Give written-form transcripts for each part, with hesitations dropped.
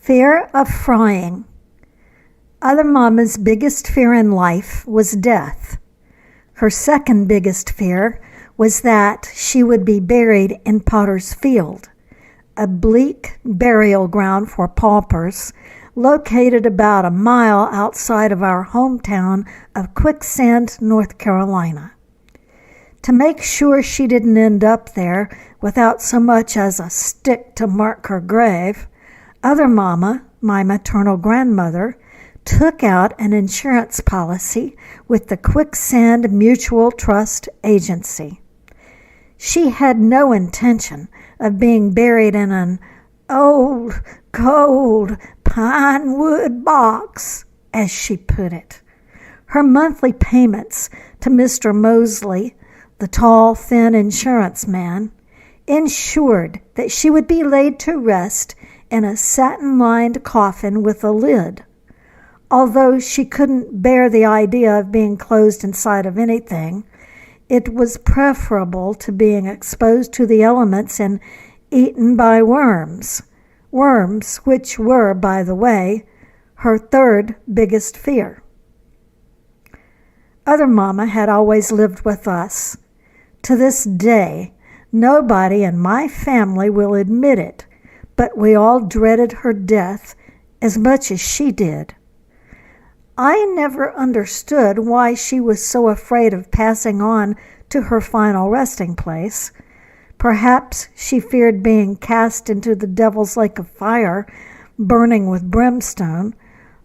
Fear of frying. Othermama's biggest fear in life was death. Her second biggest fear was that she would be buried in Potter's Field, a bleak burial ground for paupers located about a mile outside of our hometown of Quicksand, North Carolina. To make sure she didn't end up there without so much as a stick to mark her grave, Othermama, my maternal grandmother, took out an insurance policy with the Quicksand Mutual Trust Agency. She had no intention of being buried in an old, cold pine wood box, as she put it. Her monthly payments to Mr. Mosley, the tall, thin insurance man, ensured that she would be laid to rest in a satin-lined coffin with a lid. Although she couldn't bear the idea of being closed inside of anything, it was preferable to being exposed to the elements and eaten by worms. Worms, which were, by the way, her third biggest fear. Othermama had always lived with us. To this day, nobody in my family will admit it, but we all dreaded her death as much as she did. I never understood why she was so afraid of passing on to her final resting place. Perhaps she feared being cast into the devil's lake of fire, burning with brimstone.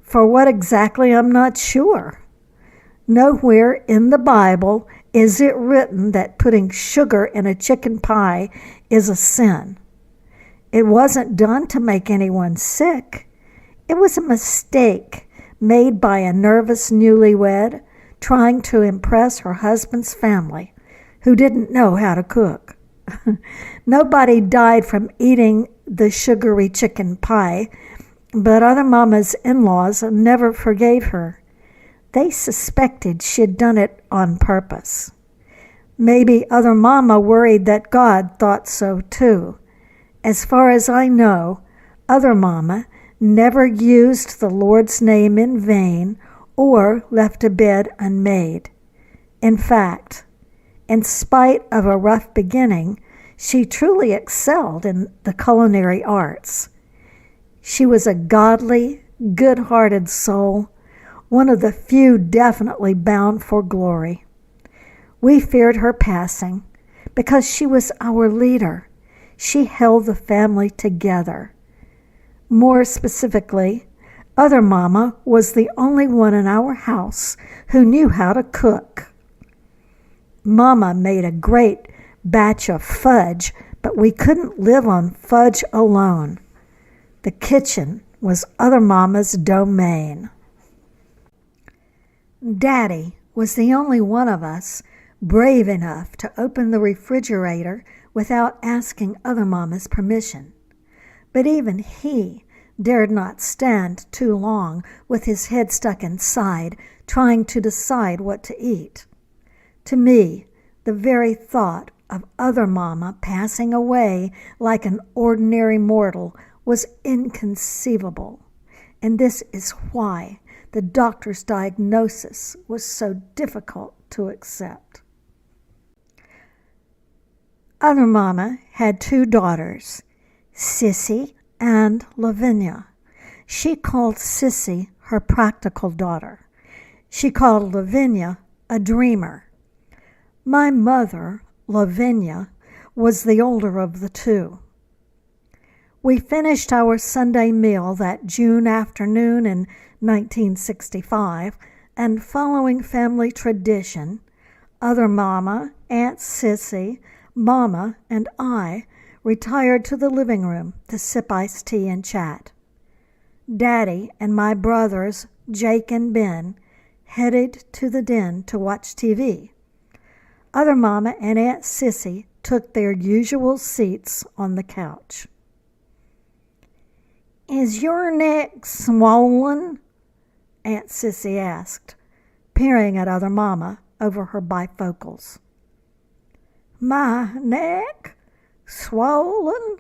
For what exactly, I'm not sure. Nowhere in the Bible is it written that putting sugar in a chicken pie is a sin. It wasn't done to make anyone sick. It was a mistake made by a nervous newlywed trying to impress her husband's family, who didn't know how to cook. Nobody died from eating the sugary chicken pie, but Othermama's in-laws never forgave her. They suspected she'd done it on purpose. Maybe Othermama worried that God thought so too. As far as I know, Othermama never used the Lord's name in vain or left a bed unmade. In fact, in spite of a rough beginning, she truly excelled in the culinary arts. She was a godly, good-hearted soul, one of the few definitely bound for glory. We feared her passing because she was our leader. She held the family together. More specifically, Othermama was the only one in our house who knew how to cook. Mama made a great batch of fudge, but we couldn't live on fudge alone. The kitchen was Othermama's domain. Daddy was the only one of us brave enough to open the refrigerator without asking Othermama's permission. But even he dared not stand too long with his head stuck inside, trying to decide what to eat. To me, the very thought of Othermama passing away like an ordinary mortal was inconceivable, and this is why the doctor's diagnosis was so difficult to accept. Othermama had two daughters, Sissy and Lavinia. She called Sissy her practical daughter. She called Lavinia a dreamer. My mother, Lavinia, was the older of the two. We finished our Sunday meal that June afternoon in 1965, and following family tradition, Othermama, Aunt Sissy, Mama, and I retired to the living room to sip iced tea and chat. Daddy and my brothers, Jake and Ben, headed to the den to watch TV. Othermama and Aunt Sissy took their usual seats on the couch. "Is your neck swollen?" Aunt Sissy asked, peering at Othermama over her bifocals. "My neck? Swollen?"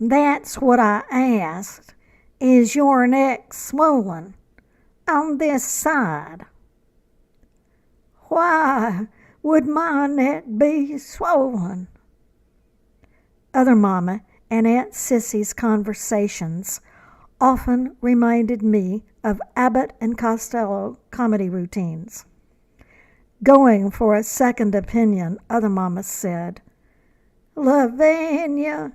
That's what I asked. Is your neck swollen on this side? Why would my neck be swollen? Othermama and Aunt Sissy's conversations often reminded me of Abbott and Costello comedy routines. Going for a second opinion, Othermama said, Lavinia,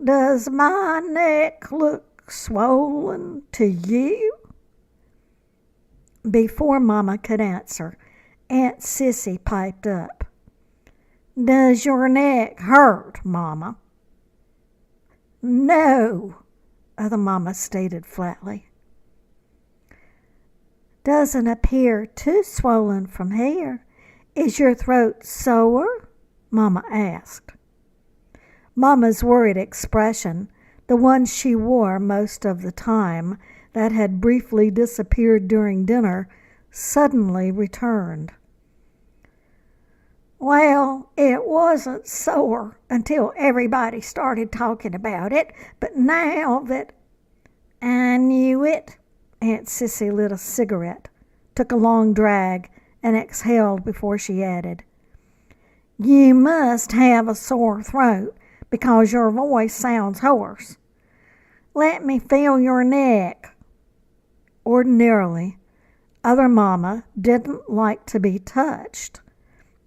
does my neck look swollen to you? Before Mama could answer, Aunt Sissy piped up. Does your neck hurt, Mama? No, Othermama stated flatly. Doesn't appear too swollen from here. Is your throat sore? Mama asked. Mama's worried expression, the one she wore most of the time that had briefly disappeared during dinner, suddenly returned. Well, it wasn't sore until everybody started talking about it, but now that I knew it, Aunt Sissy lit a cigarette, took a long drag, and exhaled before she added, You must have a sore throat because your voice sounds hoarse. Let me feel your neck. Ordinarily, Othermama didn't like to be touched,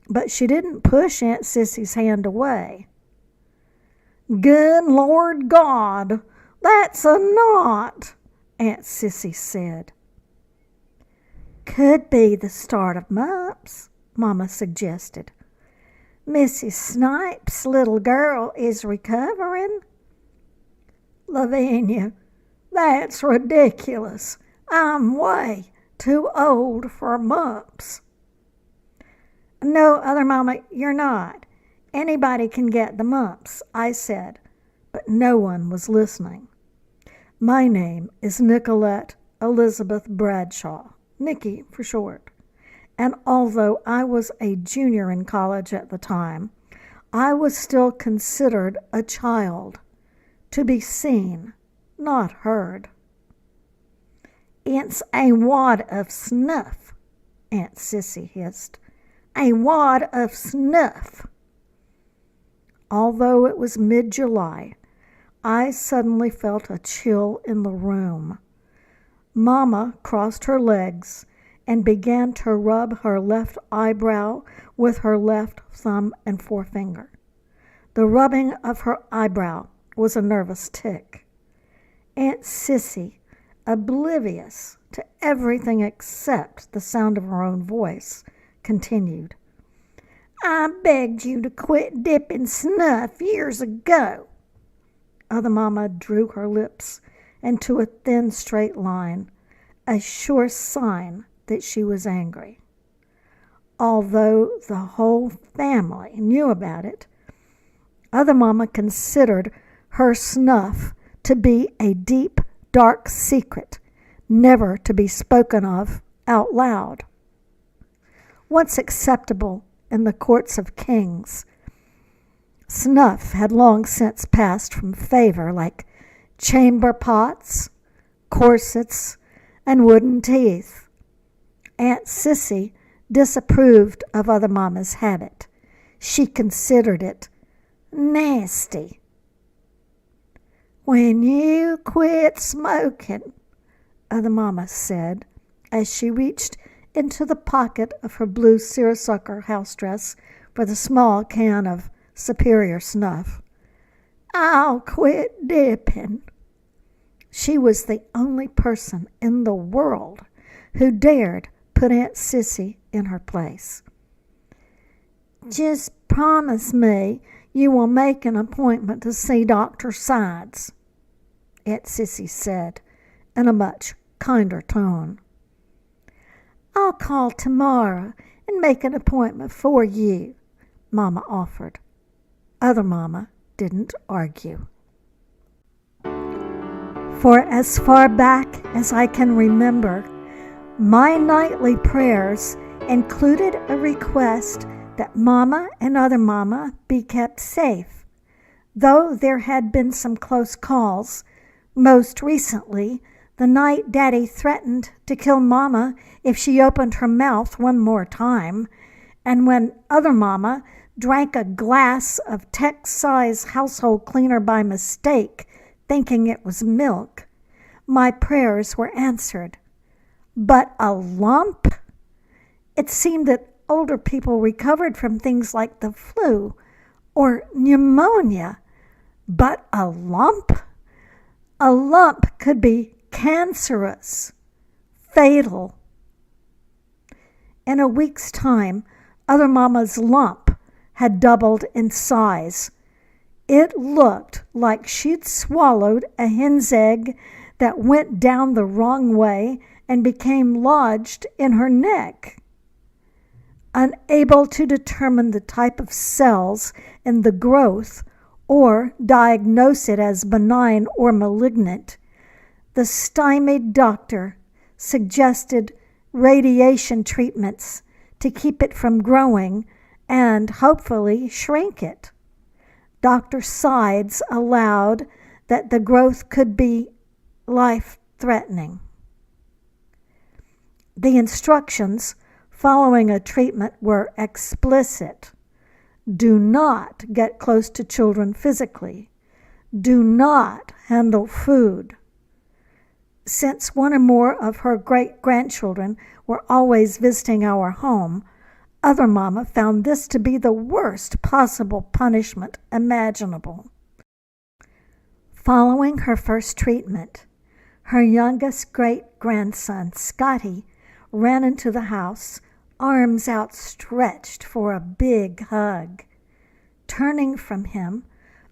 but she didn't push Aunt Sissy's hand away. Good Lord God, that's a knot, Aunt Sissy said. Could be the start of mumps, Mama suggested. Mrs. Snipes' little girl is recovering. Lavinia, that's ridiculous. I'm way too old for mumps. No, Othermama, you're not. Anybody can get the mumps, I said, but no one was listening. My name is Nicolette Elizabeth Bradshaw, Nikki for short, and although I was a junior in college at the time, I was still considered a child, to be seen, not heard. It's a wad of snuff, Aunt Sissy hissed. A wad of snuff. Although it was mid-July, I suddenly felt a chill in the room. Mama crossed her legs and began to rub her left eyebrow with her left thumb and forefinger. The rubbing of her eyebrow was a nervous tic. Aunt Sissy, oblivious to everything except the sound of her own voice, continued. I begged you to quit dipping snuff years ago. Othermama drew her lips into a thin straight line, a sure sign that she was angry. Although the whole family knew about it, Othermama considered her snuff to be a deep, dark secret, never to be spoken of out loud. Once acceptable in the courts of kings, snuff had long since passed from favor like chamber pots, corsets, and wooden teeth. Aunt Sissy disapproved of Othermama's habit. She considered it nasty. When you quit smoking, Othermama said, as she reached into the pocket of her blue seersucker house dress for the small can of superior snuff, I'll quit dipping. She was the only person in the world who dared put Aunt Sissy in her place. Just promise me you will make an appointment to see Dr. Sides, Aunt Sissy said in a much kinder tone. I'll call tomorrow and make an appointment for you, Mama offered. Othermama didn't argue. For as far back as I can remember, my nightly prayers included a request that Mama and Othermama be kept safe. though there had been some close calls, most recently the night Daddy threatened to kill Mama if she opened her mouth one more time, and when Othermama drank a glass of Tex-size household cleaner by mistake, thinking it was milk, my prayers were answered. But a lump? It seemed that older people recovered from things like the flu or pneumonia. But a lump? A lump could be cancerous, fatal. In a week's time, Othermama's lump had doubled in size. It looked like she'd swallowed a hen's egg that went down the wrong way and became lodged in her neck. Unable to determine the type of cells in the growth or diagnose it as benign or malignant, the stymied doctor suggested radiation treatments to keep it from growing and hopefully shrink it. Dr. Sides allowed that the growth could be life-threatening. The instructions following a treatment were explicit. Do not get close to children physically. Do not handle food. Since one or more of her great-grandchildren were always visiting our home, Othermama found this to be the worst possible punishment imaginable. Following her first treatment, her youngest great-grandson, Scotty, ran into the house, arms outstretched for a big hug. Turning from him,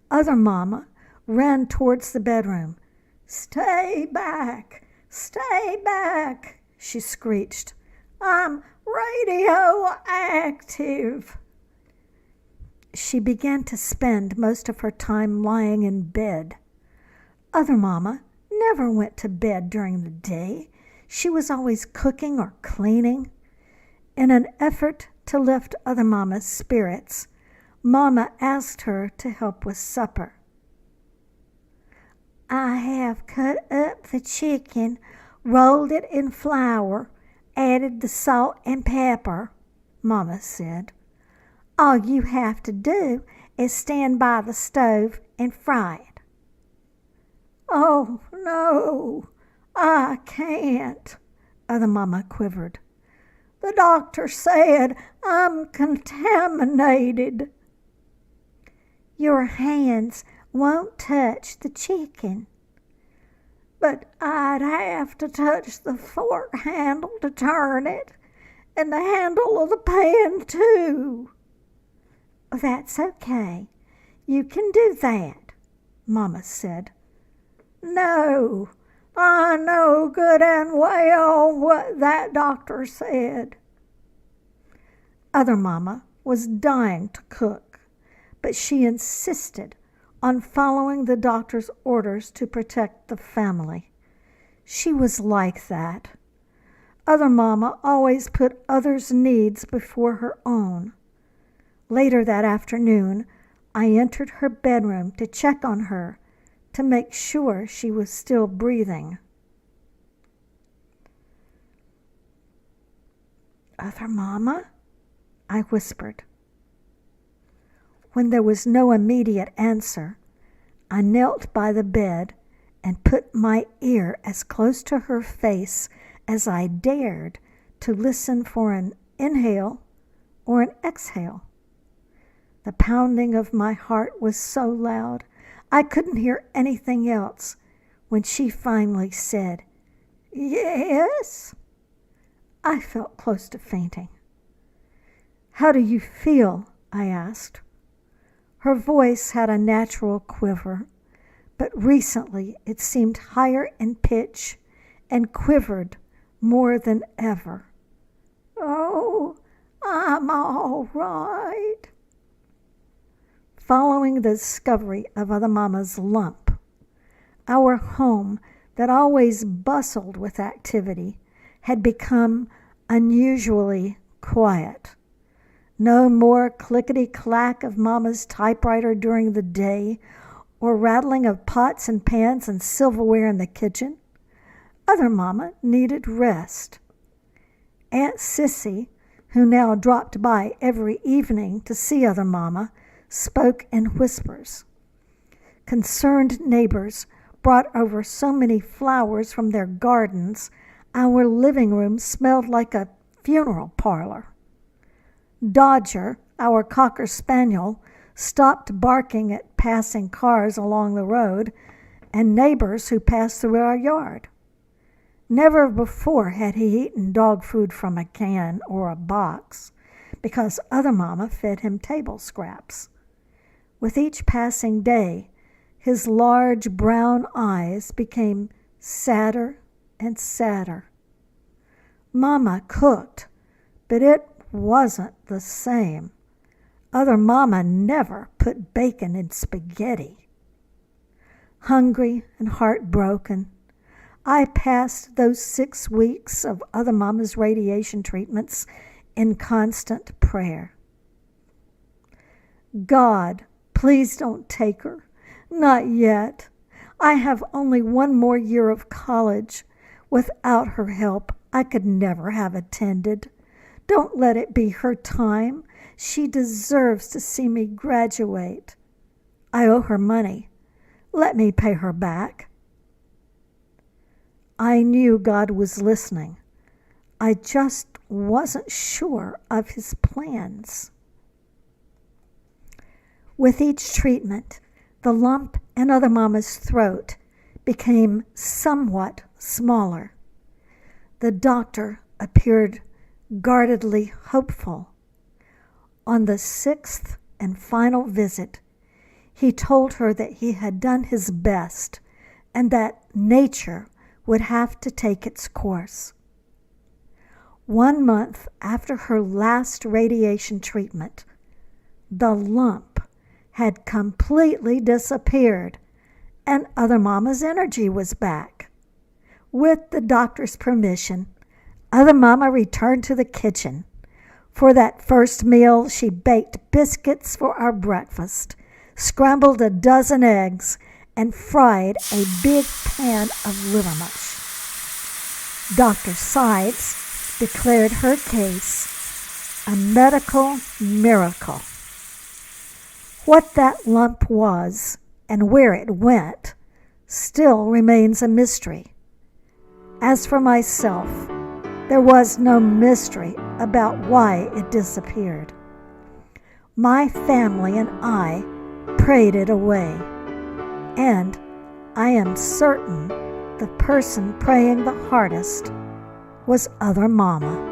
Othermama ran towards the bedroom. "Stay back! Stay back!" she screeched. "I'm radioactive!" She began to spend most of her time lying in bed. Othermama never went to bed during the day. She was always cooking or cleaning. In an effort to lift Othermama's spirits, Mama asked her to help with supper. "I have cut up the chicken, rolled it in flour, added the salt and pepper," Mama said. "All you have to do is stand by the stove and fry it." "Oh, no, I can't," Othermama quivered. "The doctor said I'm contaminated." "Your hands won't touch the chicken." "But I'd have to touch the fork handle to turn it, and the handle of the pan, too." "That's okay. You can do that," Mama said. "No, I know good and well what that doctor said." Othermama was dying to cook, but she insisted on following the doctor's orders to protect the family. She was like that. Othermama always put others' needs before her own. Later that afternoon, I entered her bedroom to check on her to make sure she was still breathing. "Othermama?" I whispered. When there was no immediate answer, I knelt by the bed and put my ear as close to her face as I dared to listen for an inhale or an exhale. The pounding of my heart was so loud I couldn't hear anything else when she finally said, "Yes." I felt close to fainting. "How do you feel?" I asked. Her voice had a natural quiver, but recently it seemed higher in pitch and quivered more than ever. "Oh, I'm all right." Following the discovery of Othermama's lump, our home that always bustled with activity had become unusually quiet. No more clickety-clack of Mama's typewriter during the day, or rattling of pots and pans and silverware in the kitchen. Othermama needed rest. Aunt Sissy, who now dropped by every evening to see Othermama, spoke in whispers. Concerned neighbors brought over so many flowers from their gardens, our living room smelled like a funeral parlor. Dodger, our cocker spaniel, stopped barking at passing cars along the road and neighbors who passed through our yard. Never before had he eaten dog food from a can or a box, because Othermama fed him table scraps. With each passing day, his large brown eyes became sadder and sadder. Mama cooked, but it wasn't the same. Othermama never put bacon in spaghetti. Hungry and heartbroken, I passed those 6 weeks of Othermama's radiation treatments in constant prayer. God, please don't take her. Not yet. I have only 1 more year of college. Without her help, I could never have attended. Don't let it be her time. She deserves to see me graduate. I owe her money. Let me pay her back. I knew God was listening. I just wasn't sure of his plans. With each treatment, the lump in Othermama's throat became somewhat smaller. The doctor appeared guardedly hopeful. On the 6th and final visit, he told her that he had done his best and that nature would have to take its course. 1 month after her last radiation treatment, the lump had completely disappeared and Othermama's energy was back. With the doctor's permission, Othermama returned to the kitchen. For that first meal, she baked biscuits for our breakfast, scrambled a dozen eggs, and fried a big pan of liver mush. Dr. Sides declared her case a medical miracle. What that lump was and where it went still remains a mystery. As for myself, there was no mystery about why it disappeared. My family and I prayed it away, and I am certain the person praying the hardest was Othermama.